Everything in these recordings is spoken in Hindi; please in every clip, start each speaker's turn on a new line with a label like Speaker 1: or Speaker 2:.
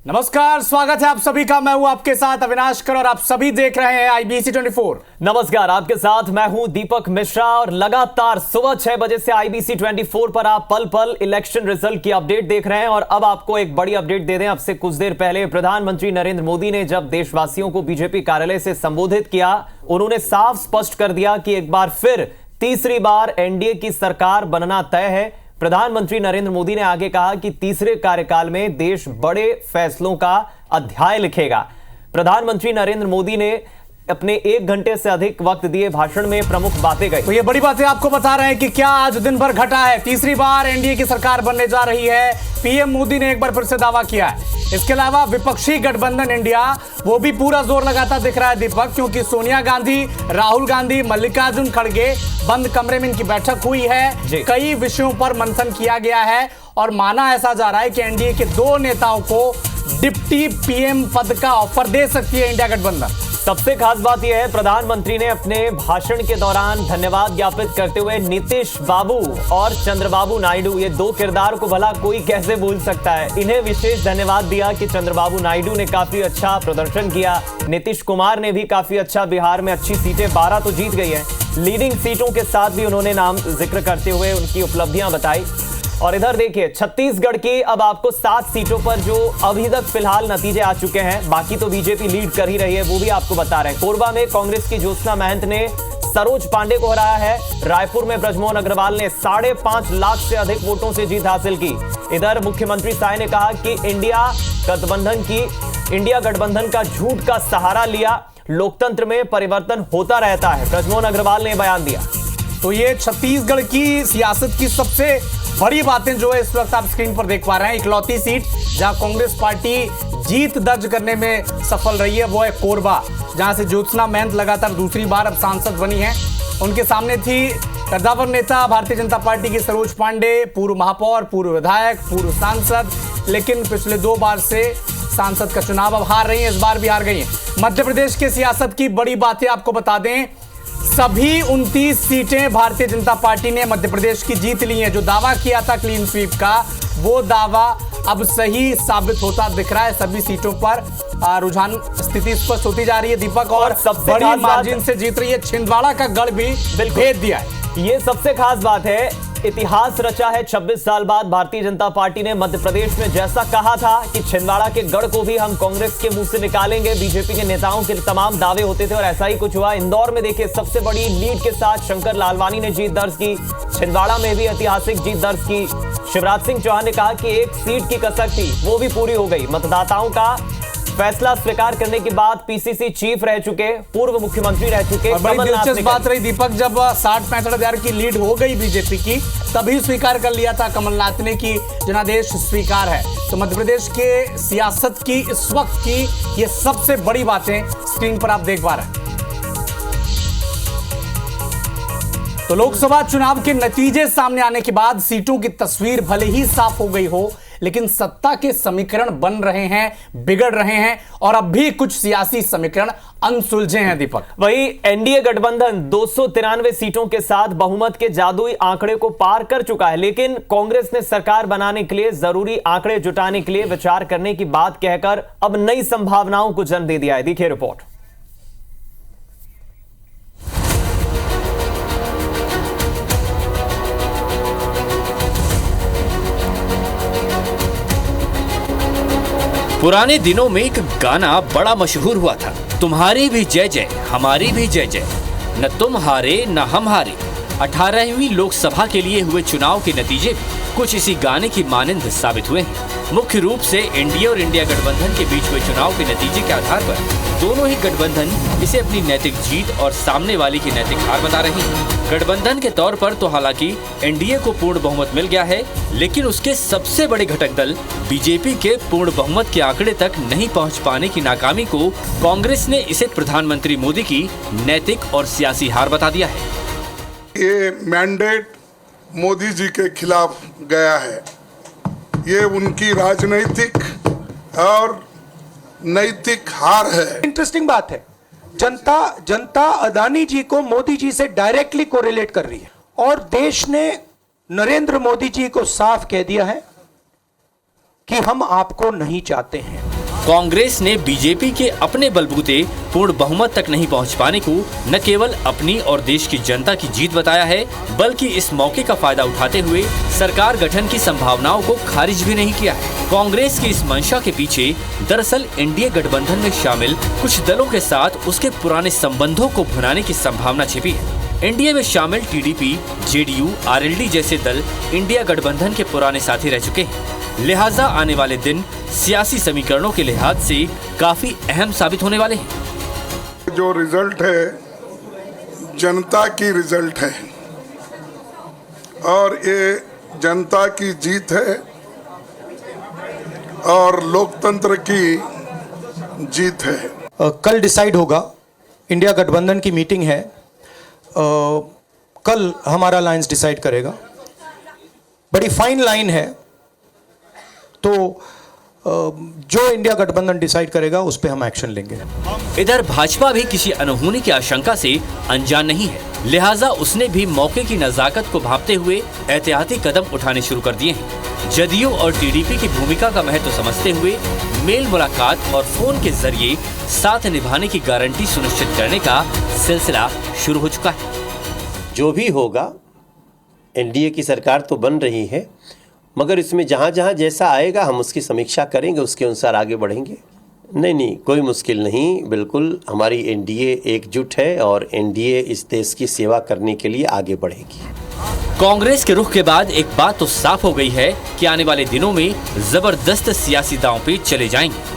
Speaker 1: नमस्कार, स्वागत है आप सभी का। मैं हूं आपके साथ अविनाश कर और आप सभी देख रहे हैं आईबीसी 24।
Speaker 2: नमस्कार, आपके साथ मैं हूं दीपक मिश्रा और लगातार सुबह 6 बजे से आईबीसी 24 पर आप पल पल इलेक्शन रिजल्ट की अपडेट देख रहे हैं। और अब आपको एक बड़ी अपडेट दे दें। अब से कुछ देर पहले प्रधानमंत्री नरेंद्र मोदी ने जब देशवासियों को बीजेपी कार्यालय से संबोधित किया, उन्होंने साफ स्पष्ट कर दिया कि एक बार फिर तीसरी बार एनडीए की सरकार बनना तय है। प्रधानमंत्री नरेंद्र मोदी ने आगे कहा कि तीसरे कार्यकाल में देश बड़े फैसलों का अध्याय लिखेगा। प्रधानमंत्री नरेंद्र मोदी ने अपने 1 घंटे से अधिक वक्त दिए भाषण में प्रमुख बातें कही।
Speaker 1: तो ये बड़ी बातें आपको बता रहे हैं कि क्या आज दिन भर घटा है। तीसरी बार एनडीए की सरकार बनने जा रही है। पीएम मोदी ने एक बार फिर से दावा किया है। इसके अलावा विपक्षी गठबंधन इंडिया वो भी पूरा जोर लगाता दिख रहा है दीपक, क्योंकि सोनिया गांधी, राहुल गांधी, मल्लिकार्जुन खड़गे बंद कमरे में इनकी बैठक हुई है। कई विषयों पर मंथन किया गया है और माना ऐसा जा रहा है कि एनडीए के 2 नेताओं को डिप्टी पीएम पद का ऑफर दे सकती है इंडिया गठबंधन।
Speaker 2: सबसे खास बात यह है, प्रधानमंत्री ने अपने भाषण के दौरान धन्यवाद ज्ञापित करते हुए नीतीश बाबू और चंद्रबाबू नायडू, ये 2 किरदार को भला कोई कैसे भूल सकता है, इन्हें विशेष धन्यवाद दिया कि चंद्रबाबू नायडू ने काफी अच्छा प्रदर्शन किया। नीतीश कुमार ने भी काफी अच्छा, बिहार में अच्छी सीटें 12 तो जीत गई है। लीडिंग सीटों के साथ भी उन्होंने नाम जिक्र करते हुए उनकी उपलब्धियां बताई। और इधर देखिए, छत्तीसगढ़ की अब आपको 7 सीटों पर जो अभी तक फिलहाल नतीजे आ चुके हैं, बाकी तो बीजेपी लीड कर ही रही है, वो भी आपको बता रहे हैं। कोरबा में कांग्रेस की ज्योत्सना महंत ने सरोज पांडे को हराया है। रायपुर में ब्रजमोहन अग्रवाल ने 5.5 लाख से अधिक वोटों से जीत हासिल की। इधर मुख्यमंत्री साय ने कहा कि इंडिया गठबंधन का झूठ का सहारा लिया, लोकतंत्र में परिवर्तन होता रहता है, ब्रजमोहन अग्रवाल ने बयान दिया।
Speaker 1: तो ये छत्तीसगढ़ की सियासत की सबसे बड़ी बातें जो है इस वक्त आप स्क्रीन पर देख पा रहे हैं। इकलौती सीट जहां कांग्रेस पार्टी जीत दर्ज करने में सफल रही है वो है कोरबा, जहां से ज्योत्सना महंत लगातार दूसरी बार अब सांसद बनी है। उनके सामने थी कद्दावर नेता भारतीय जनता पार्टी की सरोज पांडे, पूर्व महापौर, पूर्व विधायक, पूर्व सांसद, लेकिन पिछले 2 बार से सांसद का चुनाव अब हार रही है, इस बार भी हार गई है। मध्य प्रदेश के सियासत की बड़ी बातें आपको बता दें, सभी 29 सीटें भारतीय जनता पार्टी ने मध्य प्रदेश की जीत ली हैं। जो दावा किया था क्लीन स्वीप का, वो दावा अब सही साबित होता दिख रहा है। सभी सीटों पर रुझान स्थिति स्पष्ट होती जा रही है दीपक, और सबसे बड़ी मार्जिन से जीत रही है। छिंदवाड़ा का गढ़ भी भेद दिया है।
Speaker 2: ये सबसे खास बात है, इतिहास रचा है। 26 साल बाद भारतीय जनता पार्टी ने मध्य प्रदेश में जैसा कहा था कि छिंदवाड़ा के गढ़ को भी हम कांग्रेस के मुंह से निकालेंगे, बीजेपी के नेताओं के तमाम दावे होते थे और ऐसा ही कुछ हुआ। इंदौर में देखिए, सबसे बड़ी लीड के साथ शंकर लालवानी ने जीत दर्ज की। छिंदवाड़ा में भी ऐतिहासिक जीत दर्ज की। शिवराज सिंह चौहान ने कहा कि 1 सीट की कसक थी, वो भी पूरी हो गई। मतदाताओं का फैसला स्वीकार करने के बाद पीसीसी चीफ रह चुके, पूर्व मुख्यमंत्री रह चुके।
Speaker 1: बड़ी दिलचस्प बात रही दीपक, जब 60-65 हजार की लीड हो गई बीजेपी की, तभी स्वीकार कर लिया था कमलनाथ ने कि जनादेश स्वीकार है। तो मध्य प्रदेश के सियासत की इस वक्त की ये सबसे बड़ी बातें स्क्रीन पर आप देख पा रहे हैं। तो लोकसभा चुनाव के नतीजे सामने आने के बाद सीटों की तस्वीर भले ही साफ हो गई हो, लेकिन सत्ता के समीकरण बन रहे हैं, बिगड़ रहे हैं और अब भी कुछ सियासी समीकरण अनसुलझे हैं दीपक।
Speaker 2: वही एनडीए गठबंधन 293 सीटों के साथ बहुमत के जादुई आंकड़े को पार कर चुका है, लेकिन कांग्रेस ने सरकार बनाने के लिए जरूरी आंकड़े जुटाने के लिए विचार करने की बात कहकर अब नई संभावनाओं को जन्म दे दिया है। देखिए रिपोर्ट।
Speaker 3: पुराने दिनों में एक गाना बड़ा मशहूर हुआ था, तुम्हारी भी जय जय हमारी भी जय जय, न तुम हारे न हम हारे। 18वीं लोकसभा के लिए हुए चुनाव के नतीजे कुछ इसी गाने की मानंद साबित हुए हैं। मुख्य रूप से एनडीए और इंडिया गठबंधन के बीच हुए चुनाव के नतीजे के आधार पर दोनों ही गठबंधन इसे अपनी नैतिक जीत और सामने वाली की नैतिक हार बता रही हैं। गठबंधन के तौर पर तो हालांकि एनडीए को पूर्ण बहुमत मिल गया है, लेकिन उसके सबसे बड़े घटक दल बीजेपी के पूर्ण बहुमत के आंकड़े तक नहीं पहुंच पाने की नाकामी को कांग्रेस ने इसे प्रधानमंत्री मोदी की नैतिक और सियासी हार बता दिया है।
Speaker 4: ये मैंडेट मोदी जी के खिलाफ गया है। ये उनकी राजनीतिक और नैतिक हार है।
Speaker 5: इंटरेस्टिंग बात है, जनता अदानी जी को मोदी जी से डायरेक्टली कोरिलेट कर रही है और देश ने नरेंद्र मोदी जी को साफ कह दिया है कि हम आपको नहीं चाहते हैं।
Speaker 3: कांग्रेस ने बीजेपी के अपने बलबूते पूर्ण बहुमत तक नहीं पहुंच पाने को न केवल अपनी और देश की जनता की जीत बताया है, बल्कि इस मौके का फायदा उठाते हुए सरकार गठन की संभावनाओं को खारिज भी नहीं किया है। कांग्रेस की इस मंशा के पीछे दरअसल एनडीए गठबंधन में शामिल कुछ दलों के साथ उसके पुराने संबंधों को भुनाने की संभावना छिपी है। एनडीए में शामिल टीडीपी, जेडीयू, आरएलडी जैसे दल इंडिया गठबंधन के पुराने साथी रह चुके हैं। लिहाजा आने वाले दिन सियासी समीकरणों के लिहाज से काफी अहम साबित होने वाले हैं।
Speaker 4: जो रिजल्ट है जनता की रिजल्ट है और ये जनता की जीत है और लोकतंत्र की जीत है।
Speaker 5: कल डिसाइड होगा, इंडिया गठबंधन की मीटिंग है, कल हमारा अलायंस डिसाइड करेगा। बड़ी फाइन लाइन है, तो जो इंडिया गठबंधन डिसाइड करेगा उस पे हम एक्शन लेंगे।
Speaker 3: इधर भाजपा भी किसी अनहोनी की आशंका से अनजान नहीं है, लिहाजा उसने भी मौके की नजाकत को भांपते हुए एहतियाती कदम उठाने शुरू कर दिए हैं। जदयू और टीडीपी की भूमिका का महत्व समझते हुए मेल मुलाकात और फोन के जरिए साथ निभाने की गारंटी सुनिश्चित करने का सिलसिला शुरू हो चुका है।
Speaker 6: जो भी होगा, एनडीए की सरकार तो बन रही है, मगर इसमें जहाँ जहाँ जैसा आएगा हम उसकी समीक्षा करेंगे, उसके अनुसार आगे बढ़ेंगे। नहीं, कोई मुश्किल नहीं, बिल्कुल हमारी एनडीए एकजुट है और एनडीए इस देश की सेवा करने के लिए आगे बढ़ेगी।
Speaker 3: कांग्रेस के रुख के बाद एक बात तो साफ हो गई है कि आने वाले दिनों में जबरदस्त सियासी दांवपेच चले जाएंगे।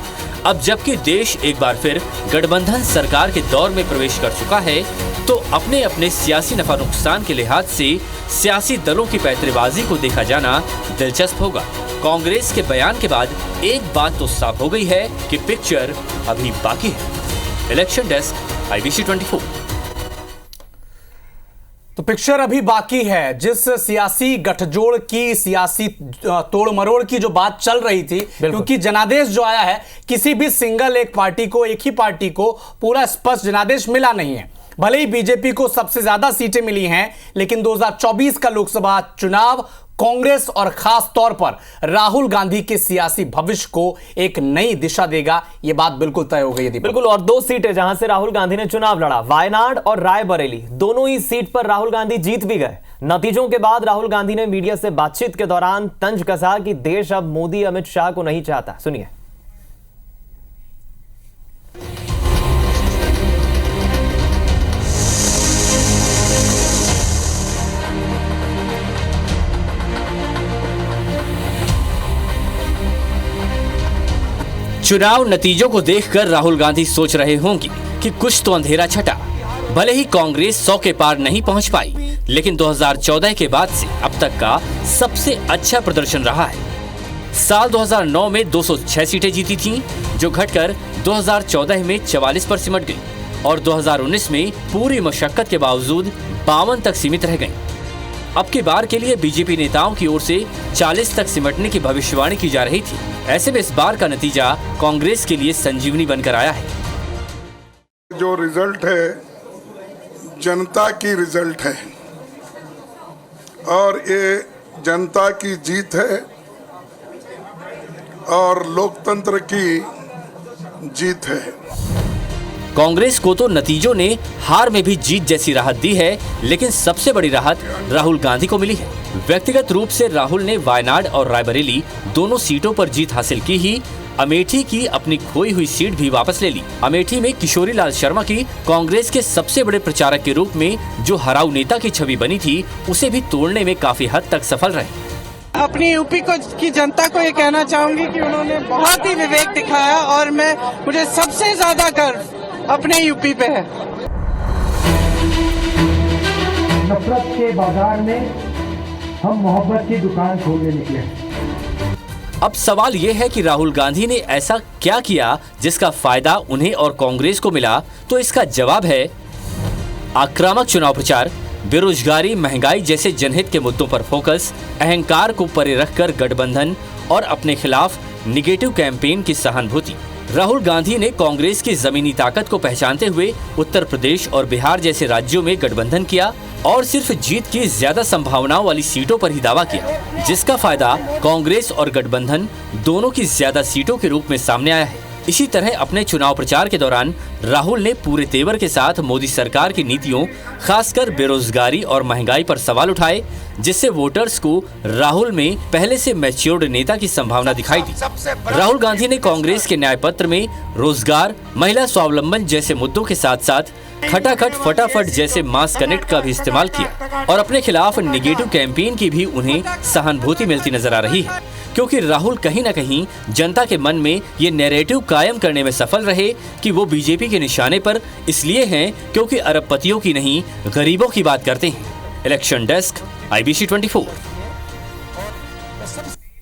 Speaker 3: अब जबकि देश एक बार फिर गठबंधन सरकार के दौर में प्रवेश कर चुका है, तो अपने अपने सियासी नफा नुकसान के लिहाज से सियासी दलों की पैंतरेबाजी को देखा जाना दिलचस्प होगा। कांग्रेस के बयान के बाद एक बात तो साफ हो गई है कि पिक्चर अभी बाकी है। Election desk, IBC 24।
Speaker 1: तो पिक्चर अभी बाकी है। जिस सियासी गठजोड़ की, सियासी तोड़ मरोड़ की जो बात चल रही थी, क्योंकि जनादेश जो आया है, किसी भी सिंगल एक ही पार्टी को पूरा स्पष्ट जनादेश मिला नहीं है। भले ही बीजेपी को सबसे ज्यादा सीटें मिली हैं, लेकिन 2024 का लोकसभा चुनाव कांग्रेस और खास तौर पर राहुल गांधी के सियासी भविष्य को एक नई दिशा देगा, यह बात बिल्कुल तय हो गई है।
Speaker 2: बिल्कुल, और दो सीटें जहां से राहुल गांधी ने चुनाव लड़ा, वायनाड और रायबरेली, दोनों ही सीट पर राहुल गांधी जीत भी गए। नतीजों के बाद राहुल गांधी ने मीडिया से बातचीत के दौरान तंज कसा कि देश अब मोदी अमित शाह को नहीं चाहता। सुनिए।
Speaker 3: चुनाव नतीजों को देखकर राहुल गांधी सोच रहे होंगे कि कुछ तो अंधेरा छटा। भले ही कांग्रेस 100 के पार नहीं पहुंच पाई, लेकिन 2014 के बाद से अब तक का सबसे अच्छा प्रदर्शन रहा है। साल 2009 में 206 सीटें जीती थीं, जो घटकर 2014 में 44 पर सिमट गई और 2019 में पूरी मशक्कत के बावजूद 52 तक सीमित रह गईं। अब की बार के लिए बीजेपी नेताओं की ओर से 40 तक सिमटने की भविष्यवाणी की जा रही थी। ऐसे में इस बार का नतीजा कांग्रेस के लिए संजीवनी बनकर आया है।
Speaker 4: जो रिजल्ट है जनता की रिजल्ट है और ये जनता की जीत है और लोकतंत्र की जीत है।
Speaker 3: कांग्रेस को तो नतीजों ने हार में भी जीत जैसी राहत दी है, लेकिन सबसे बड़ी राहत राहुल गांधी को मिली है। व्यक्तिगत रूप से राहुल ने वायनाड और रायबरेली दोनों सीटों पर जीत हासिल की ही अमेठी की अपनी खोई हुई सीट भी वापस ले ली। अमेठी में किशोरी लाल शर्मा की कांग्रेस के सबसे बड़े प्रचारक के रूप में जो हराऊ नेता की छवि बनी थी, उसे भी तोड़ने में काफी हद तक सफल रहे।
Speaker 7: अपनी यूपी की जनता को ये कहना चाहूंगी कि उन्होंने बहुत ही विवेक दिखाया और मुझे सबसे ज्यादा गर्व अपने यूपी पे है।
Speaker 8: नफरत के बाजार में हम मोहब्बत की दुकान खोलने निकले।
Speaker 3: अब सवाल यह है कि राहुल गांधी ने ऐसा क्या किया जिसका फायदा उन्हें और कांग्रेस को मिला, तो इसका जवाब है आक्रामक चुनाव प्रचार, बेरोजगारी, महंगाई जैसे जनहित के मुद्दों पर फोकस, अहंकार को परे रखकर गठबंधन और अपने खिलाफ निगेटिव कैंपेन की सहानुभूति। राहुल गांधी ने कांग्रेस की जमीनी ताकत को पहचानते हुए उत्तर प्रदेश और बिहार जैसे राज्यों में गठबंधन किया और सिर्फ जीत की ज्यादा संभावनाओं वाली सीटों पर ही दावा किया, जिसका फायदा कांग्रेस और गठबंधन दोनों की ज्यादा सीटों के रूप में सामने आया है। इसी तरह अपने चुनाव प्रचार के दौरान राहुल ने पूरे तेवर के साथ मोदी सरकार की नीतियों, खासकर बेरोजगारी और महंगाई पर सवाल उठाए, जिससे वोटर्स को राहुल में पहले से मैच्योर्ड नेता की संभावना दिखाई दी। राहुल गांधी ने कांग्रेस के न्याय पत्र में रोजगार, महिला स्वावलंबन जैसे मुद्दों के साथ साथ खटाखट फटाफट जैसे मास कनेक्ट का भी इस्तेमाल किया और अपने खिलाफ नेगेटिव कैंपेन की भी उन्हें सहानुभूति मिलती नजर आ रही है, क्योंकि राहुल कहीं न कहीं जनता के मन में ये नैरेटिव कायम करने में सफल रहे कि वो बीजेपी के निशाने पर इसलिए हैं क्योंकि अरबपतियों की नहीं, गरीबों की बात करते हैं। Election desk, IBC 24।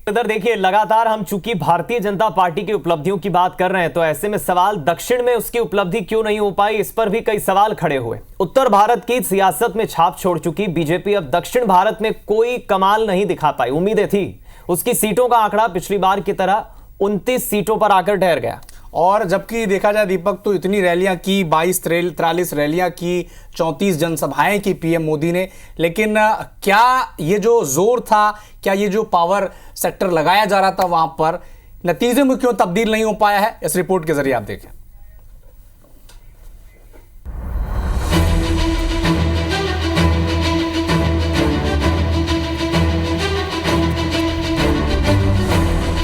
Speaker 2: इधर देखिए, लगातार हम चूंकि भारतीय जनता पार्टी की उपलब्धियों की बात कर रहे हैं, तो ऐसे में सवाल दक्षिण में उसकी उपलब्धि क्यों नहीं हो पाई, इस पर भी कई सवाल खड़े हुए। उत्तर भारत की सियासत में छाप छोड़ चुकी बीजेपी अब दक्षिण भारत में कोई कमाल नहीं दिखा पाई। उम्मीदें थी, उसकी सीटों का आंकड़ा पिछली बार की तरह 29 सीटों पर आकर ठहर गया।
Speaker 1: और जबकि देखा जाए दीपक, तो इतनी रैलियां की, 22-43 रैलियां की, 34 जनसभाएं की पीएम मोदी ने, लेकिन क्या ये जो जोर था, क्या ये जो पावर सेक्टर लगाया जा रहा था वहां पर, नतीजे में क्यों तब्दील नहीं हो पाया है? इस रिपोर्ट के जरिए आप देखें।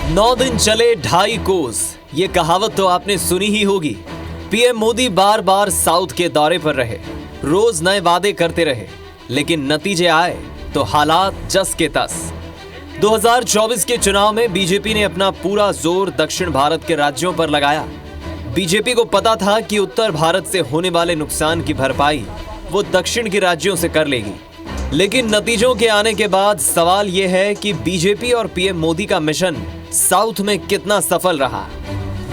Speaker 2: नौ दिन चले 2.5 कोस, ये कहावत तो आपने सुनी ही होगी। पीएम मोदी बार बार साउथ के दौरे पर रहे, रोज नए वादे करते रहे, लेकिन नतीजे आए तो हालात जस के तस। 2024 के चुनाव में बीजेपी ने अपना पूरा जोर दक्षिण भारत के राज्यों पर लगाया। बीजेपी को पता था कि उत्तर भारत से होने वाले नुकसान की भरपाई वो दक्षिण के राज्यों से कर लेगी, लेकिन नतीजों के आने के बाद सवाल यह है कि बीजेपी और पीएम मोदी का मिशन साउथ में कितना सफल रहा।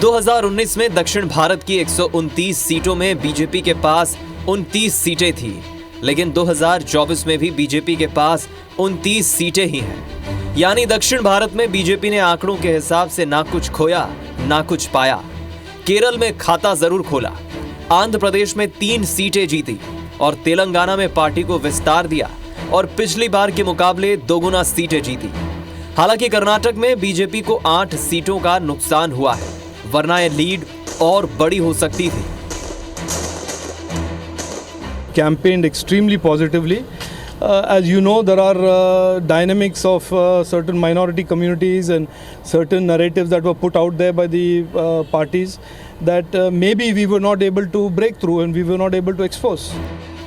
Speaker 2: 2019 में दक्षिण भारत की 129 सीटों में बीजेपी के पास 29 सीटें थी, लेकिन 2024 में भी बीजेपी के पास 29 सीटें ही हैं। यानी दक्षिण भारत में बीजेपी ने आंकड़ों के हिसाब से ना कुछ खोया ना कुछ पाया। केरल में खाता जरूर खोला, आंध्र प्रदेश में 3 सीटें जीती और तेलंगाना में पार्टी को विस्तार दिया और पिछली बार के मुकाबले 2 गुना सीटें जीती। हालांकि कर्नाटक में बीजेपी को 8 सीटों का नुकसान हुआ है, वरना यह लीड और बड़ी हो सकती थी।
Speaker 9: Campaigned extremely positively. As you know, there are dynamics of certain minority communities and certain narratives that were put out there by the parties that maybe we were not able to break through and we were not able to expose.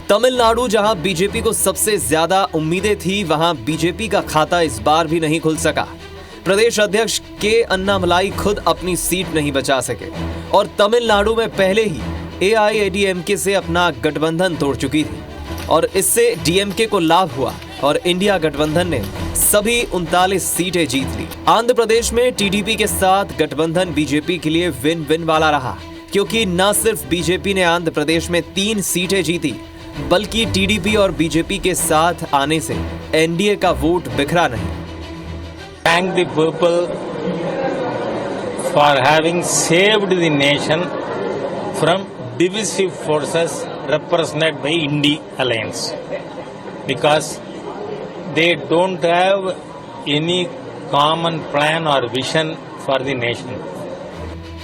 Speaker 2: Tamil Nadu, जहां बीजेपी को सबसे ज्यादा उम्मीदें थी, वहां बीजेपी का खाता इस बार भी नहीं खुल सका। प्रदेश अध्यक्ष के अन्नामलाई खुद अपनी सीट नहीं बचा सके और तमिलनाडु में पहले ही AIADMK से अपना गठबंधन तोड़ चुकी थी और इससे DMK को लाभ हुआ और इंडिया गठबंधन ने सभी 39 सीटें जीत ली। आंध्र प्रदेश में TDP के साथ गठबंधन बीजेपी के लिए विन विन वाला रहा, क्योंकि न सिर्फ बीजेपी ने आंध्र प्रदेश में 3 सीटें जीती, बल्कि TDP और बीजेपी के साथ आने से NDA का वोट बिखरा नहीं।
Speaker 10: Thank the people for having saved the nation from divisive forces represented by Indi Alliance, because they don't have any common plan or vision for the nation.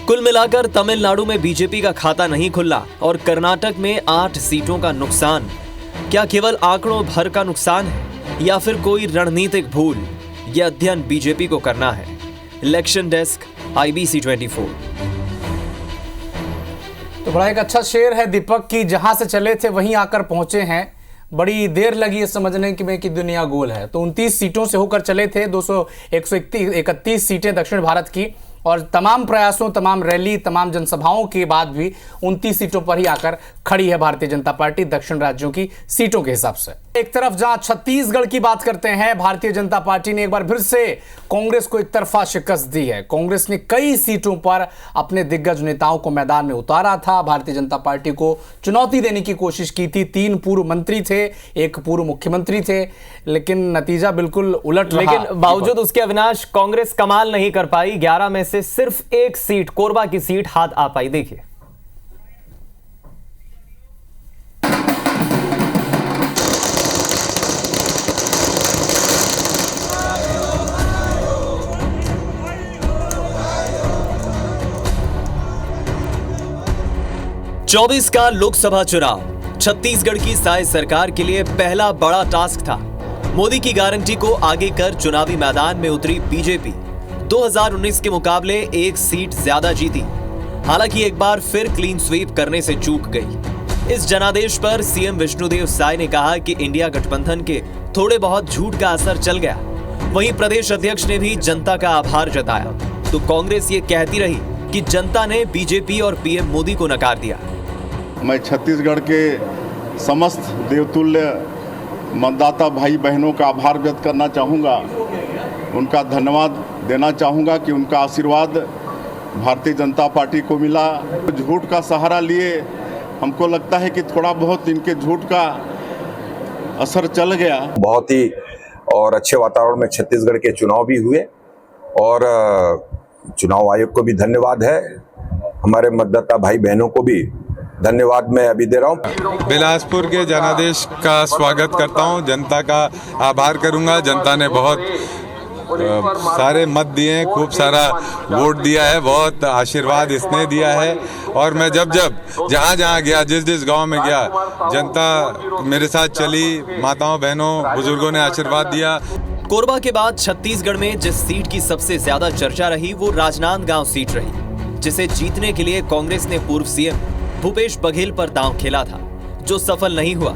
Speaker 2: कुल मिलाकर तमिलनाडु में बीजेपी का खाता नहीं खुला और कर्नाटक में 8 सीटों का नुकसान क्या केवल आंकड़ों भर का नुकसान है या फिर कोई रणनीतिक भूल? यह अध्ययन बीजेपी को करना है। Election desk, IBC 24।
Speaker 1: तो बड़ा एक अच्छा शेर है दीपक की, जहां से चले थे वहीं आकर पहुंचे हैं। बड़ी देर लगी है समझने में कि दुनिया गोल है। तो 29 सीटों से होकर चले थे 131 सीटें दक्षिण भारत की, और तमाम प्रयासों, तमाम रैली, तमाम जनसभाओं के बाद भी 29 सीटों पर ही आकर खड़ी है भारतीय जनता पार्टी दक्षिण राज्यों की सीटों के हिसाब से। एक तरफ जहां छत्तीसगढ़ की बात करते हैं, भारतीय जनता पार्टी ने एक बार फिर से कांग्रेस को एक तरफा शिकस्त दी है। कांग्रेस ने कई सीटों पर अपने दिग्गज नेताओं को मैदान में उतारा था, भारतीय जनता पार्टी को चुनौती देने की कोशिश की थी। 3 पूर्व मंत्री थे, 1 पूर्व मुख्यमंत्री थे, लेकिन नतीजा बिल्कुल उलट रहा।
Speaker 2: लेकिन बावजूद उसके अविनाश, कांग्रेस कमाल नहीं कर पाई। 11 में से सिर्फ एक सीट, कोरबा की सीट हाथ आ पाई। देखिए, चौबीस का लोकसभा चुनाव छत्तीसगढ़ की साय सरकार के लिए पहला बड़ा टास्क था। मोदी की गारंटी को आगे कर चुनावी मैदान में उतरी बीजेपी 2019 के मुकाबले एक सीट ज्यादा जीती। हालांकि एक बार फिर क्लीन स्वीप करने से चूक गई। इस जनादेश पर सीएम विष्णुदेव साय ने कहा कि इंडिया गठबंधन के थोड़े बहुत झूठ का असर चल गया। वहीं प्रदेश अध्यक्ष ने भी जनता का आभार जताया। तो कांग्रेस ये कहती रही कि जनता ने बीजेपी और पीएम मोदी को नकार दिया।
Speaker 11: मैं छत्तीसगढ़ के समस्त देवतुल्य मतदाता भाई बहनों का आभार व्यक्त करना चाहूँगा, उनका धन्यवाद देना चाहूँगा कि उनका आशीर्वाद भारतीय जनता पार्टी को मिला। झूठ का सहारा लिए हमको लगता है कि थोड़ा बहुत इनके झूठ का असर चल गया।
Speaker 12: बहुत ही और अच्छे वातावरण में छत्तीसगढ़ के चुनाव भी हुए और चुनाव आयोग को भी धन्यवाद है, हमारे मतदाता भाई बहनों को भी धन्यवाद मैं अभी दे रहा हूँ।
Speaker 13: बिलासपुर के जनादेश का स्वागत करता हूँ, जनता का आभार करूँगा। जनता ने बहुत सारे मत दिए हैं, खूब सारा वोट दिया है, बहुत आशीर्वाद इसने दिया है। और मैं जब जहाँ जहाँ गया, जिस गांव में गया, जनता मेरे साथ चली, माताओं बहनों बुजुर्गों ने आशीर्वाद दिया।
Speaker 2: कोरबा के बाद छत्तीसगढ़ में जिस सीट की सबसे ज्यादा चर्चा रही वो राजनांदगांव सीट रही, जिसे जीतने के लिए कांग्रेस ने पूर्व सीएम भूपेश बघेल पर दांव खेला था, जो सफल नहीं हुआ।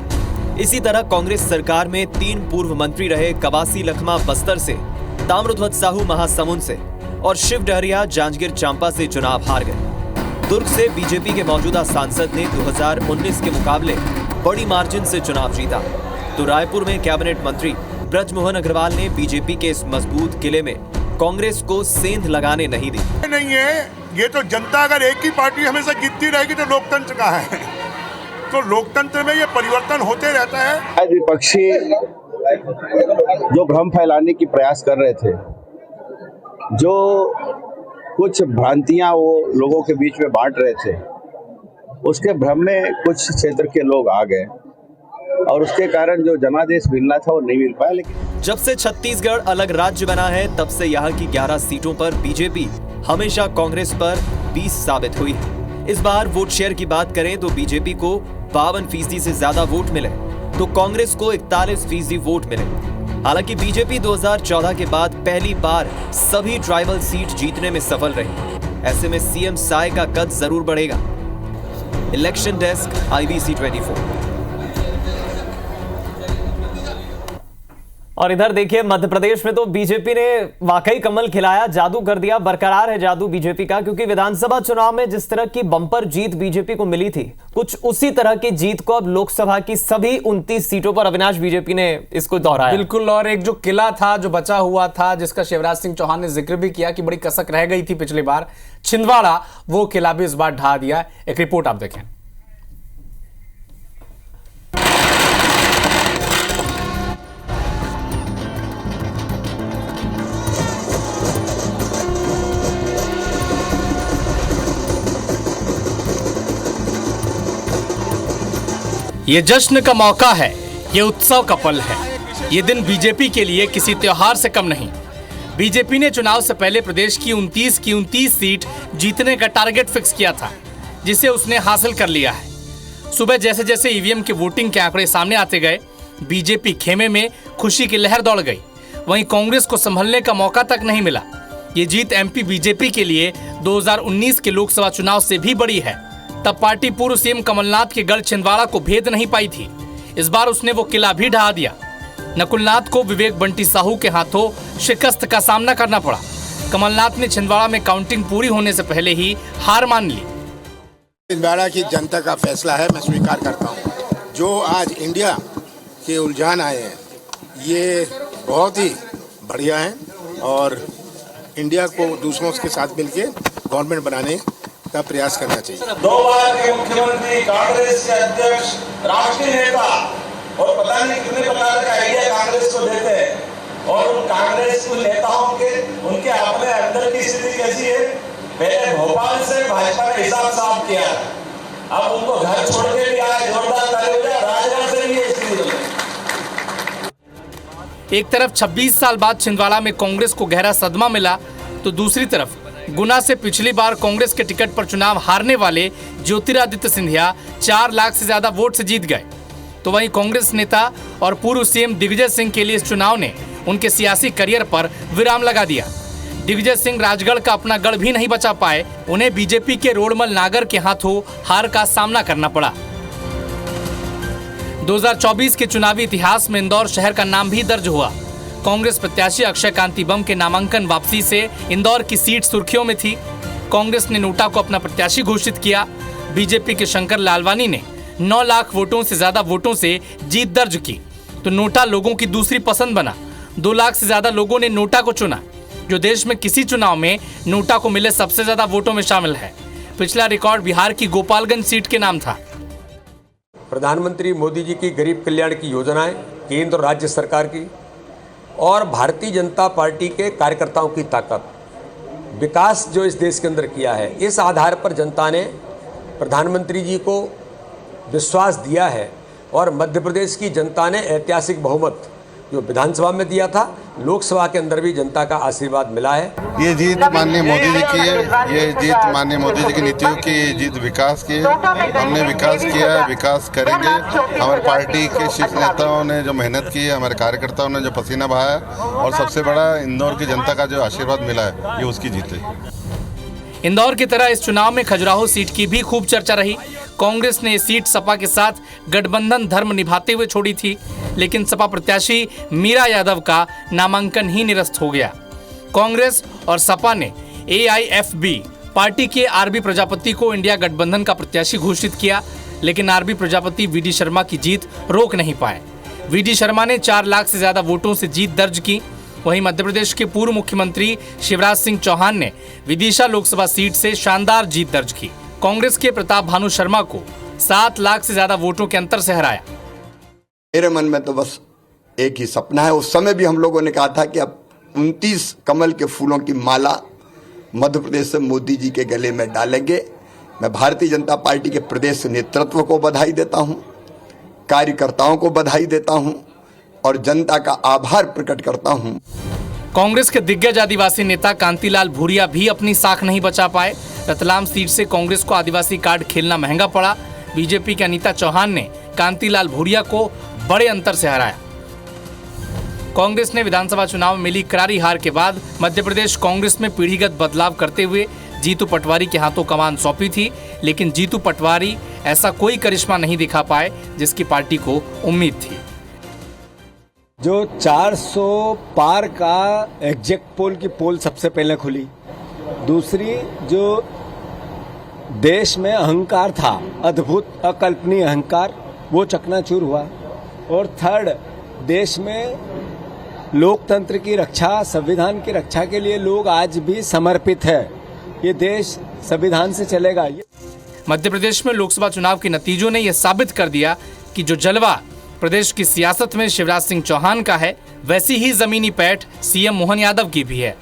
Speaker 2: इसी तरह कांग्रेस सरकार में 3 पूर्व मंत्री रहे कवासी लखमा बस्तर से, ताम्रध्वज साहू महासमुंद से और शिव डहरिया जांजगीर चांपा से चुनाव हार गए। दुर्ग से बीजेपी के मौजूदा सांसद ने 2019 के मुकाबले बड़ी मार्जिन से चुनाव जीता। तो रायपुर में कैबिनेट मंत्री ब्रजमोहन अग्रवाल ने बीजेपी के इस मजबूत किले में कांग्रेस को सेंध लगाने नहीं दी।
Speaker 4: नहीं है, ये तो जनता अगर एक ही पार्टी हमेशा जीतती रहेगी तो लोकतंत्र कहाँ है? तो लोकतंत्र में ये परिवर्तन होते रहता है।
Speaker 14: विपक्षी जो भ्रम फैलाने की प्रयास कर रहे थे, जो कुछ भ्रांतियां वो लोगों के बीच में बांट रहे थे, उसके भ्रम में कुछ क्षेत्र के लोग आ गए और उसके कारण जो जनादेश मिलना था वो नहीं मिल पाया। लेकिन
Speaker 2: जब से छत्तीसगढ़ अलग राज्य बना है तब से यहाँ की 11 सीटों पर बीजेपी हमेशा कांग्रेस पर 20 साबित हुई है। इस बार वोट शेयर की बात करें तो बीजेपी को 52% से ज्यादा वोट मिले तो कांग्रेस को 41% वोट मिले। हालांकि बीजेपी 2014 के बाद पहली बार सभी ट्राइबल सीट जीतने में सफल रही। ऐसे में सीएम साय का कद जरूर बढ़ेगा। Election desk, IBC 24। और इधर देखिए मध्य प्रदेश में तो बीजेपी ने वाकई कमल खिलाया, जादू कर दिया। बरकरार है जादू बीजेपी का, क्योंकि विधानसभा चुनाव में जिस तरह की बम्पर जीत बीजेपी को मिली थी, कुछ उसी तरह की जीत को अब लोकसभा की सभी 29 सीटों पर अविनाश बीजेपी ने इसको दोहराया।
Speaker 1: बिल्कुल। और एक जो किला था जो बचा हुआ था, जिसका शिवराज सिंह चौहान ने जिक्र भी किया कि बड़ी कसक रह गई थी पिछली बार, छिंदवाड़ा, वो किला भी इस बार ढा दिया। एक रिपोर्ट आप देखें।
Speaker 15: ये जश्न का मौका है, ये उत्सव का पल है। ये दिन बीजेपी के लिए किसी त्योहार से कम नहीं। बीजेपी ने चुनाव से पहले प्रदेश की 29 सीट जीतने का टारगेट फिक्स किया था, जिसे उसने हासिल कर लिया है। सुबह जैसे जैसे ईवीएम के वोटिंग के आंकड़े सामने आते गए, बीजेपी खेमे में खुशी की लहर दौड़ गई। वहीं कांग्रेस को संभलने का मौका तक नहीं मिला। ये जीत एमपी बीजेपी के लिए 2019 के लोकसभा चुनाव से भी बड़ी है। तब पार्टी पूर्व सीएम कमलनाथ के गढ़ छिंदवाड़ा को भेद नहीं पाई थी। इस बार उसने वो किला भी ढहा दिया। नकुलनाथ को विवेक बंटी साहू के हाथों शिकस्त का सामना करना पड़ा। कमलनाथ ने छिंदवाड़ा में काउंटिंग पूरी होने से पहले ही हार मान ली।
Speaker 16: छिंदवाड़ा की जनता का फैसला है, मैं स्वीकार करता हूँ। जो आज इंडिया के उलझान आए हैं, ये बहुत ही बढ़िया हैं और इंडिया को दूसरों के साथ मिलकर गवर्नमेंट बनाने का प्रयास करना चाहिए।
Speaker 17: 2 बार के मुख्यमंत्री, कांग्रेस के अध्यक्ष, राष्ट्रीय नेता और पता नहीं कितने प्रकार का आइडिया कांग्रेस को देते हैं। और उन कांग्रेस के नेताओं के उनके अपने अंदर की स्थिति कैसी है? पहले भोपाल से भाजपा ने हिसाब साफ किया, अब उनको घर छोड़ के भी आए, जोरदार ताली बजाओ, राजगढ़ से भी ये स्थिति है।
Speaker 15: एक तरफ 26 साल बाद छिंदवाड़ा में कांग्रेस को गहरा सदमा मिला, तो दूसरी तरफ गुना से पिछली बार कांग्रेस के टिकट पर चुनाव हारने वाले ज्योतिरादित्य सिंधिया 4 लाख से ज्यादा वोट से जीत गए। तो वहीं कांग्रेस नेता और पूर्व सीएम दिग्विजय सिंह के लिए इस चुनाव ने उनके सियासी करियर पर विराम लगा दिया। दिग्विजय सिंह राजगढ़ का अपना गढ़ भी नहीं बचा पाए, उन्हें बीजेपी के रोडमल नागर के हाथों हार का सामना करना पड़ा। 2024 के चुनावी इतिहास में इंदौर शहर का नाम भी दर्ज हुआ। कांग्रेस प्रत्याशी अक्षय कांति बम के नामांकन वापसी से इंदौर की सीट सुर्खियों में थी। कांग्रेस ने नोटा को अपना प्रत्याशी घोषित किया। बीजेपी के शंकर लालवानी ने 9 लाख वोटों से ज्यादा वोटों से जीत दर्ज की, तो नोटा लोगों की दूसरी पसंद बना। 2 लाख से ज्यादा लोगों ने नोटा को चुना, जो देश में किसी चुनाव में नोटा को मिले सबसे ज्यादा वोटों में शामिल है। पिछला रिकॉर्ड बिहार की गोपालगंज सीट के नाम था।
Speaker 18: प्रधानमंत्री मोदी जी की गरीब कल्याण की योजनाएं, केंद्र और राज्य सरकार की, और भारतीय जनता पार्टी के कार्यकर्ताओं की ताकत, विकास जो इस देश के अंदर किया है, इस आधार पर जनता ने प्रधानमंत्री जी को विश्वास दिया है। और मध्य प्रदेश की जनता ने ऐतिहासिक बहुमत जो विधानसभा में दिया था, लोकसभा के अंदर भी जनता का आशीर्वाद मिला है।
Speaker 19: ये जीत माननीय मोदी जी की है, ये जीत माननीय मोदी जी की नीतियों की, ये जीत विकास की है। हमने विकास किया है, विकास करेंगे। हमारी पार्टी के शीर्ष नेताओं ने जो मेहनत की है, हमारे कार्यकर्ताओं ने जो पसीना बहाया, और सबसे बड़ा इंदौर की जनता का जो आशीर्वाद मिला है, ये उसकी जीत है।
Speaker 15: इंदौर की तरह इस चुनाव में खजुराहो सीट की भी खूब चर्चा रही। कांग्रेस ने सीट सपा के साथ गठबंधन धर्म निभाते हुए छोड़ी थी, लेकिन सपा प्रत्याशी मीरा यादव का नामांकन ही निरस्त हो गया। कांग्रेस और सपा ने AIFB पार्टी के आरबी प्रजापति को इंडिया गठबंधन का प्रत्याशी घोषित किया, लेकिन आरबी प्रजापति VD शर्मा की जीत रोक नहीं पाए। VD शर्मा ने 4 लाख से ज्यादा वोटों से जीत दर्ज की। वहीं मध्य प्रदेश के पूर्व मुख्यमंत्री शिवराज सिंह चौहान ने विदिशा लोकसभा सीट से शानदार जीत दर्ज की। कांग्रेस के प्रताप भानु शर्मा को 7 लाख से ज्यादा वोटों के अंतर से हराया।
Speaker 20: मेरे मन में तो बस एक ही सपना है। उस समय भी हम लोगों ने कहा था कि अब 29 कमल के फूलों की माला मध्य प्रदेश से मोदी जी के गले में डालेंगे। मैं भारतीय जनता पार्टी के प्रदेश नेतृत्व को बधाई देता हूं, कार्यकर्ताओं को बधाई देता हूं और जनता का आभार प्रकट करता हूं।
Speaker 15: कांग्रेस के दिग्गज आदिवासी नेता कांतिलाल भूरिया भी अपनी साख नहीं बचा पाए। रतलाम सीट से कांग्रेस को आदिवासी कार्ड खेलना महंगा पड़ा। बीजेपी के अनीता चौहान ने कांतिलाल भूरिया को बड़े अंतर से हराया। कांग्रेस ने विधानसभा चुनाव में मिली करारी हार के बाद मध्य प्रदेश कांग्रेस में पीढ़ीगत बदलाव करते हुए जीतू पटवारी के हाथों कमान सौंपी थी, लेकिन जीतू पटवारी ऐसा कोई करिश्मा नहीं दिखा पाए जिसकी पार्टी को उम्मीद थी।
Speaker 21: जो 400 पार का एग्जिट पोल की पोल सबसे पहले खुली, दूसरी जो देश में अहंकार था, अद्भुत अकल्पनीय अहंकार, वो चकनाचूर हुआ, और थर्ड देश में लोकतंत्र की रक्षा, संविधान की रक्षा के लिए लोग आज भी समर्पित है। ये देश संविधान से चलेगा।
Speaker 15: मध्य प्रदेश में लोकसभा चुनाव के नतीजों ने यह साबित कर दिया कि जो जलवा प्रदेश की सियासत में शिवराज सिंह चौहान का है, वैसी ही जमीनी पैठ सीएम मोहन यादव की भी है।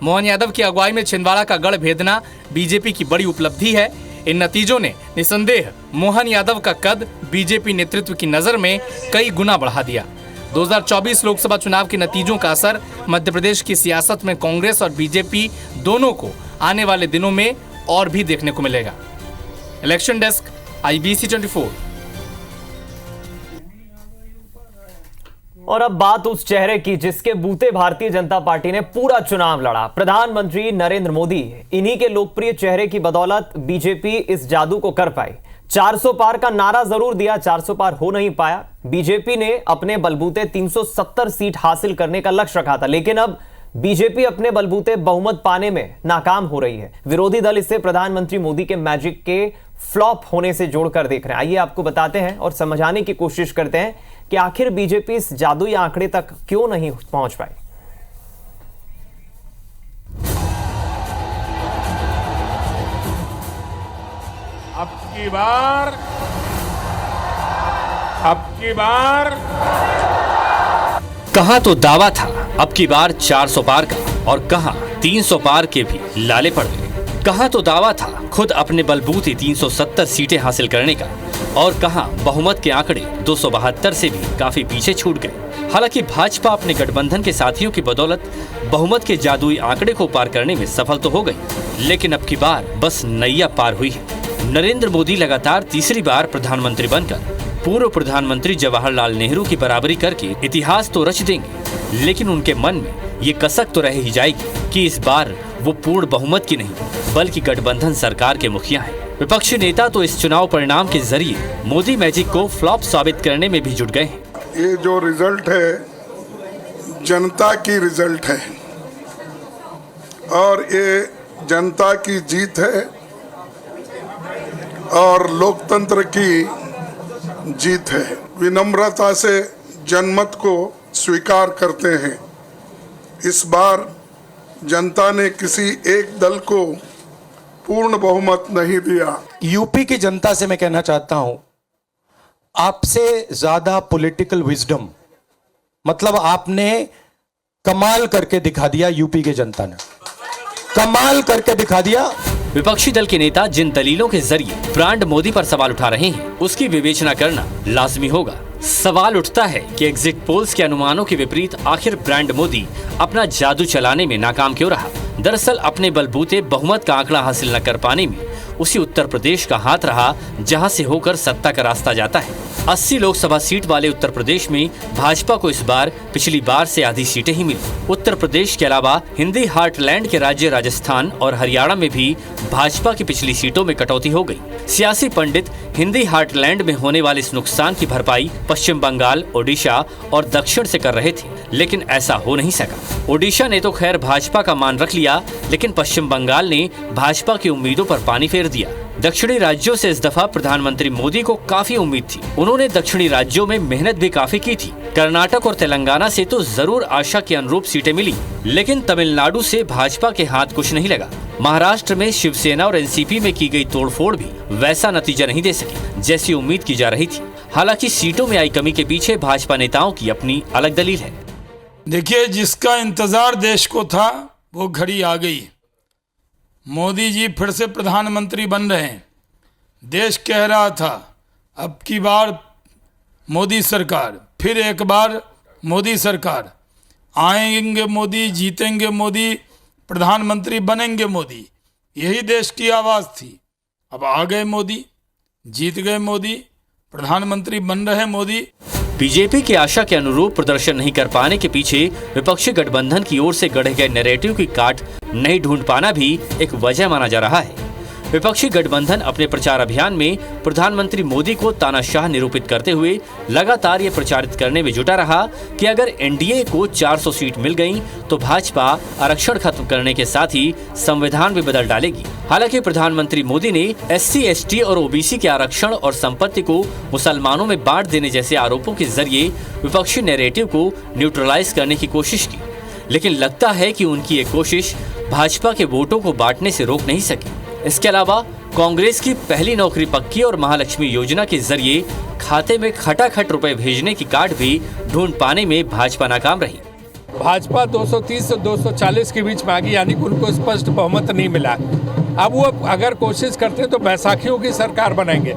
Speaker 15: मोहन यादव की अगुवाई में छिंदवाड़ा का गढ़ भेदना बीजेपी की बड़ी उपलब्धि है। इन नतीजों ने निसंदेह मोहन यादव का कद बीजेपी नेतृत्व की नजर में कई गुना बढ़ा दिया। 2024 लोकसभा चुनाव के नतीजों का असर मध्य प्रदेश की सियासत में कांग्रेस और बीजेपी दोनों को आने वाले दिनों में और भी देखने को मिलेगा। Election desk, IBC 24।
Speaker 2: और अब बात उस चेहरे की जिसके बूते भारतीय जनता पार्टी ने पूरा चुनाव लड़ा। प्रधानमंत्री नरेंद्र मोदी। इन्हीं के लोकप्रिय चेहरे की बदौलत बीजेपी इस जादू को कर पाई। 400 पार का नारा जरूर दिया, 400 पार हो नहीं पाया। बीजेपी ने अपने बलबूते 370 सीट हासिल करने का लक्ष्य रखा था, लेकिन अब बीजेपी अपने बलबूते बहुमत पाने में नाकाम हो रही है। विरोधी दल इसे प्रधानमंत्री मोदी के मैजिक के फ्लॉप होने से जोड़कर देख रहे हैं। आइए आपको बताते हैं और समझाने की कोशिश करते हैं कि आखिर बीजेपी इस जादुई आंकड़े तक क्यों नहीं पहुंच पाई।
Speaker 15: कहा तो दावा था,
Speaker 3: अब की बार 400 पार का और कहां 300 पार के भी लाले पड़ गए। कहां तो दावा था खुद अपने बलबूते 370 सीटें हासिल करने का, और कहां बहुमत के आंकड़े 272 से भी काफी पीछे छूट गए। हालांकि भाजपा अपने गठबंधन के साथियों की बदौलत बहुमत के जादुई आंकड़े को पार करने में सफल तो हो गई, लेकिन अब की बार बस नैया पार हुई है। नरेंद्र मोदी लगातार तीसरी बार प्रधानमंत्री बनकर पूर्व प्रधानमंत्री जवाहरलाल नेहरू की बराबरी करके इतिहास तो रच देंगे, लेकिन उनके मन में ये कसक तो रह ही जाएगी कि इस बार वो पूर्ण बहुमत की नहीं बल्कि गठबंधन सरकार के मुखिया हैं। विपक्षी नेता तो इस चुनाव परिणाम के जरिए मोदी मैजिक को फ्लॉप साबित करने में भी जुट गए हैं।
Speaker 5: ये जो रिजल्ट है जनता की रिजल्ट है और ये जनता की जीत है और लोकतंत्र की जीत है। विनम्रता से जनमत को स्वीकार करते हैं। इस बार जनता ने किसी एक दल को पूर्ण बहुमत नहीं दिया।
Speaker 22: यूपी की जनता से मैं कहना चाहता हूं, आपसे ज्यादा पॉलिटिकल विजडम, मतलब आपने कमाल करके दिखा दिया। यूपी की जनता ने कमाल करके दिखा दिया।
Speaker 3: विपक्षी दल के नेता जिन दलीलों के जरिए ब्रांड मोदी पर सवाल उठा रहे हैं उसकी विवेचना करना लाजमी होगा। सवाल उठता है कि एग्जिट पोल्स के अनुमानों के विपरीत आखिर ब्रांड मोदी अपना जादू चलाने में नाकाम क्यों रहा। दरअसल अपने बलबूते बहुमत का आंकड़ा हासिल न कर पाने में उसी उत्तर प्रदेश का हाथ रहा जहां से होकर सत्ता का रास्ता जाता है। 80 लोकसभा सीट वाले उत्तर प्रदेश में भाजपा को इस बार पिछली बार से आधी सीटें ही मिली। उत्तर प्रदेश के अलावा हिंदी हार्टलैंड के राज्य राजस्थान और हरियाणा में भी भाजपा की पिछली सीटों में कटौती हो गई। सियासी पंडित हिंदी हार्टलैंड में होने वाले इस नुकसान की भरपाई पश्चिम बंगाल, ओडिशा और दक्षिण से कर रहे थे, लेकिन ऐसा हो नहीं सका। ओडिशा ने तो खैर भाजपा का मान रख लिया, लेकिन पश्चिम बंगाल ने भाजपा की उम्मीदों पर पानी फेर दिया। दक्षिणी राज्यों से इस दफा प्रधानमंत्री मोदी को काफी उम्मीद थी। उन्होंने दक्षिणी राज्यों में मेहनत भी काफी की थी। कर्नाटक और तेलंगाना से तो जरूर आशा के अनुरूप सीटें मिली, लेकिन तमिलनाडु से भाजपा के हाथ कुछ नहीं लगा। महाराष्ट्र में शिवसेना और एनसीपी में की गई तोड़फोड़ भी वैसा नतीजा नहीं दे सकी जैसी उम्मीद की जा रही थी। हालांकि सीटों में आई कमी के पीछे भाजपा नेताओं की अपनी अलग दलील है।
Speaker 23: देखिए, जिसका इंतजार देश को था वो घड़ी आ गई। मोदी जी फिर से प्रधानमंत्री बन रहे हैं। देश कह रहा था अब की बार मोदी सरकार, फिर एक बार मोदी सरकार, आएंगे मोदी, जीतेंगे मोदी, प्रधानमंत्री बनेंगे मोदी, यही देश की आवाज़ थी। अब आ गए मोदी, जीत गए मोदी, प्रधानमंत्री बन रहे मोदी।
Speaker 3: बीजेपी की आशा के अनुरूप प्रदर्शन नहीं कर पाने के पीछे विपक्षी गठबंधन की ओर से गढ़े गए नैरेटिव की काट नहीं ढूंढ पाना भी एक वजह माना जा रहा है। विपक्षी गठबंधन अपने प्रचार अभियान में प्रधानमंत्री मोदी को तानाशाह निरूपित करते हुए लगातार ये प्रचारित करने में जुटा रहा कि अगर एनडीए को 400 सीट मिल गई तो भाजपा आरक्षण खत्म करने के साथ ही संविधान भी बदल डालेगी। हालांकि प्रधानमंत्री मोदी ने SC, ST और OBC के आरक्षण और संपत्ति को मुसलमानों में बांट देने जैसे आरोपों के जरिए विपक्षी नैरेटिव को न्यूट्रलाइज करने की कोशिश की, लेकिन लगता है कि उनकी ये कोशिश भाजपा के वोटों को बांटने से रोक नहीं सकी। इसके अलावा कांग्रेस की पहली नौकरी पक्की और महालक्ष्मी योजना के जरिए खाते में खटाखट रुपए भेजने की काट भी ढूंढ पाने में भाजपा नाकाम रही।
Speaker 24: भाजपा 230 से 240 के बीच में आ गई, यानी कि उनको स्पष्ट बहुमत नहीं मिला। अब वो अगर कोशिश करते तो बैसाखियों की सरकार बनाएंगे,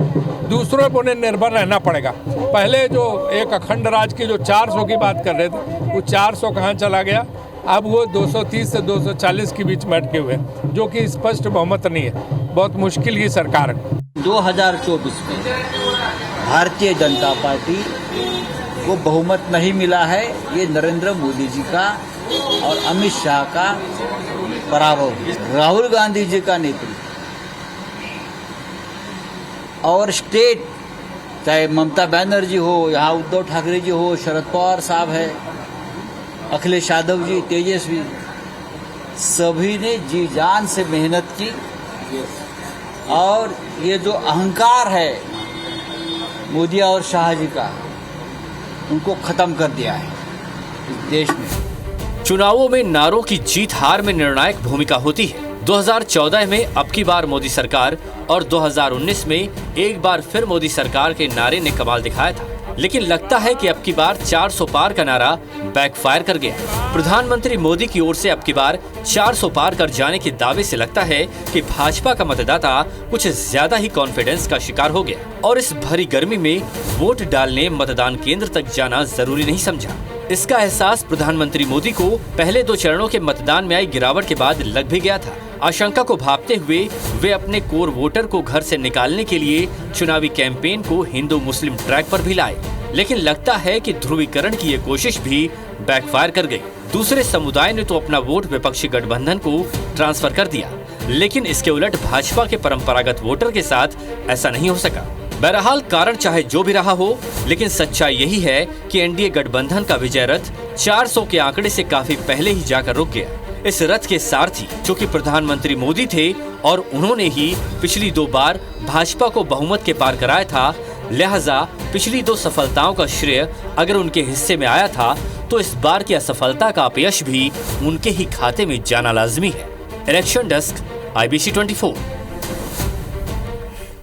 Speaker 24: दूसरों पर उन्हें निर्भर रहना पड़ेगा। पहले जो एक अखंड राज की जो 400 की बात कर रहे थे, वो 400 कहाँ चला गया, अब वो 230 से 240 के बीच में अटके हुए, जो कि स्पष्ट बहुमत नहीं है। बहुत मुश्किल की सरकार है।
Speaker 25: 2024 में भारतीय जनता पार्टी को बहुमत नहीं मिला है। ये नरेंद्र मोदी जी का और अमित शाह का पराभव है। राहुल गांधी जी का नेतृत्व और स्टेट, चाहे ममता बनर्जी हो, यहाँ उद्धव ठाकरे जी हो, शरद पवार साहब है, अखिलेश यादव जी, तेजस्वी, सभी ने जी जान से मेहनत की और ये जो अहंकार है मोदी और शाह जी का, उनको खत्म कर दिया है इस देश में।
Speaker 3: चुनावों में नारों की जीत हार में निर्णायक भूमिका होती है। 2014 में अब की बार मोदी सरकार और 2019 में एक बार फिर मोदी सरकार के नारे ने कमाल दिखाया था। लेकिन लगता है कि अब की बार 400 पार का नारा बैकफायर कर गया। प्रधानमंत्री मोदी की ओर से अब की बार 400 पार कर जाने के दावे से लगता है कि भाजपा का मतदाता कुछ ज्यादा ही कॉन्फिडेंस का शिकार हो गया और इस भरी गर्मी में वोट डालने मतदान केंद्र तक जाना जरूरी नहीं समझा। इसका एहसास प्रधानमंत्री मोदी को पहले 2 चरणों के मतदान में आई गिरावट के बाद लग भी गया था। आशंका को भांपते हुए वे अपने कोर वोटर को घर से निकालने के लिए चुनावी कैंपेन को हिंदू मुस्लिम ट्रैक पर भी लाए, लेकिन लगता है कि ध्रुवीकरण की ये कोशिश भी बैकफायर कर गई। दूसरे समुदाय ने तो अपना वोट विपक्षी गठबंधन को ट्रांसफर कर दिया, लेकिन इसके उलट भाजपा के परंपरागत वोटर के साथ ऐसा नहीं हो सका। बहरहाल कारण चाहे जो भी रहा हो, लेकिन सच्चाई यही है कि एनडीए गठबंधन का विजय रथ 400 के आंकड़े से काफी पहले ही जाकर रुक गया। इस रथ के सारथी जो कि प्रधानमंत्री मोदी थे और उन्होंने ही पिछली 2 बार भाजपा को बहुमत के पार कराया था, लिहाजा पिछली 2 सफलताओं का श्रेय अगर उनके हिस्से में आया था तो इस बार की असफलता का अपयश भी उनके ही खाते में जाना लाजमी है। Election desk, IBC 24।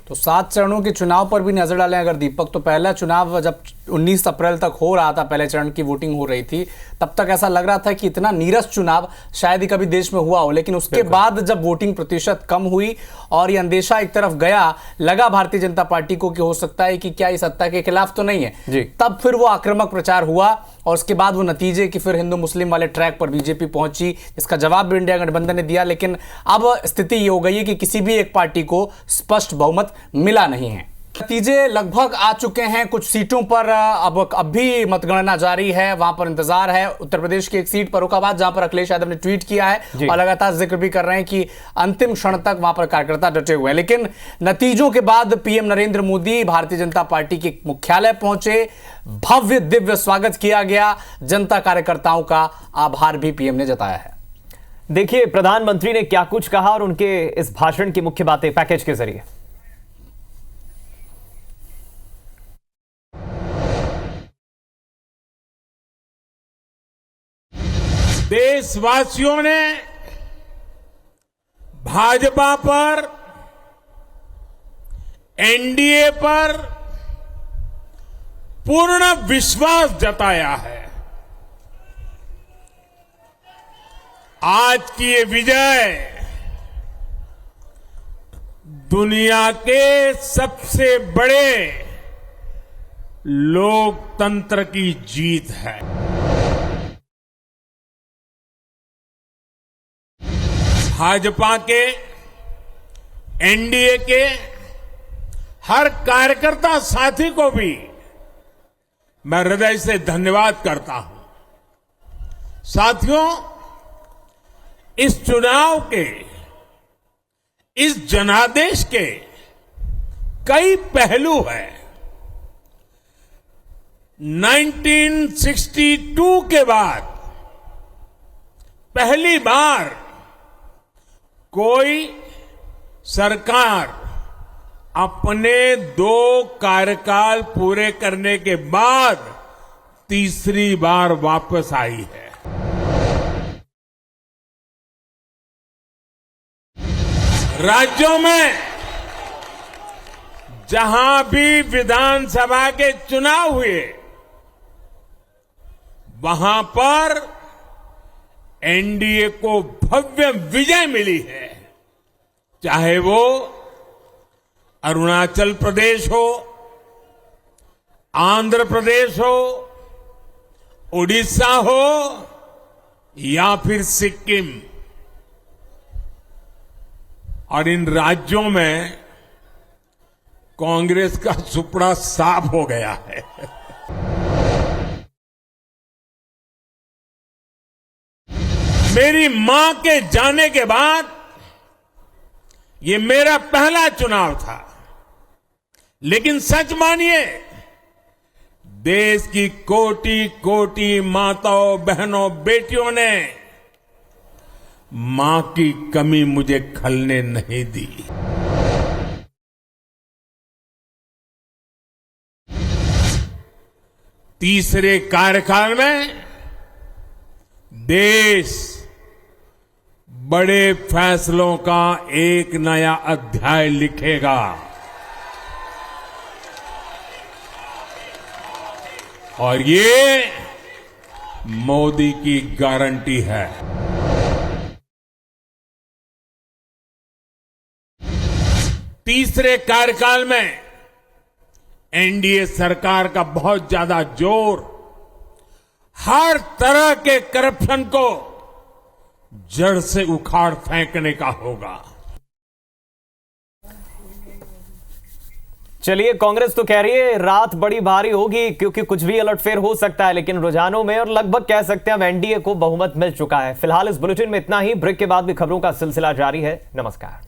Speaker 1: तो 7 चरणों के चुनाव पर भी नजर डालें अगर दीपक, तो पहला चुनाव जब 19 अप्रैल तक हो रहा था, पहले चरण की वोटिंग हो रही थी, तब तक ऐसा लग रहा था कि इतना नीरस चुनाव शायद ही कभी देश में हुआ हो। लेकिन उसके बाद जब वोटिंग प्रतिशत कम हुई और ये अंदेशा एक तरफ गया, लगा भारतीय जनता पार्टी को कि हो सकता है कि क्या ये सत्ता के खिलाफ तो नहीं है, तब फिर वो आक्रामक प्रचार हुआ और उसके बाद वो नतीजे कि फिर हिंदू मुस्लिम वाले ट्रैक पर बीजेपी पहुंची, इसका जवाब भी इंडिया गठबंधन ने दिया। लेकिन अब स्थिति ये हो गई है कि किसी भी एक पार्टी को स्पष्ट बहुमत मिला नहीं है। नतीजे लगभग आ चुके हैं, कुछ सीटों पर अब भी मतगणना जारी है, वहां पर इंतजार है। उत्तर प्रदेश की एक सीट फर्रुखाबाद, जहां पर अखिलेश यादव ने ट्वीट किया है और लगातार जिक्र भी कर रहे हैं कि अंतिम क्षण तक वहां पर कार्यकर्ता डटे हुए हैं। लेकिन नतीजों के बाद पीएम नरेंद्र मोदी भारतीय जनता पार्टी के मुख्यालय पहुंचे, भव्य दिव्य स्वागत किया गया, जनता कार्यकर्ताओं का आभार भी पीएम ने जताया है।
Speaker 2: देखिए प्रधानमंत्री ने क्या कुछ कहा और उनके इस भाषण की मुख्य बातें पैकेज के जरिए।
Speaker 24: देशवासियों ने भाजपा पर, एनडीए पर पूर्ण विश्वास जताया है। आज की ये विजय दुनिया के सबसे बड़े लोकतंत्र की जीत है। भाजपा के, एनडीए के हर कार्यकर्ता साथी को भी मैं हृदय से धन्यवाद करता हूं। साथियों, इस चुनाव के, इस जनादेश के कई पहलू हैं। 1962 के बाद पहली बार कोई सरकार अपने 2 कार्यकाल पूरे करने के बाद तीसरी बार वापस आई है। राज्यों में जहां भी विधानसभा के चुनाव हुए, वहां पर एनडीए को भव्य विजय मिली है। चाहे वो अरुणाचल प्रदेश हो, आंध्र प्रदेश हो, उड़ीसा हो या फिर सिक्किम। और इन राज्यों में कांग्रेस का सुपड़ा साफ हो गया है। मेरी मां के जाने के बाद ये मेरा पहला चुनाव था, लेकिन सच मानिए, देश की कोटि कोटि माताओं, बहनों, बेटियों ने मां की कमी मुझे खलने नहीं दी। तीसरे कार्यकाल में देश बड़े फैसलों का एक नया अध्याय लिखेगा।
Speaker 6: और ये मोदी की गारंटी है। तीसरे कार्यकाल में एनडीए सरकार का बहुत ज्यादा जोर हर तरह के करप्शन को जड़ से उखाड़ फेंकने का होगा।
Speaker 2: चलिए, कांग्रेस तो कह रही है रात बड़ी भारी होगी क्योंकि कुछ भी उलटफेर हो सकता है, लेकिन रुझानों में और लगभग कह सकते हैं अब एनडीए को बहुमत मिल चुका है। फिलहाल इस बुलेटिन में इतना ही। ब्रेक के बाद भी खबरों का सिलसिला जारी है। नमस्कार।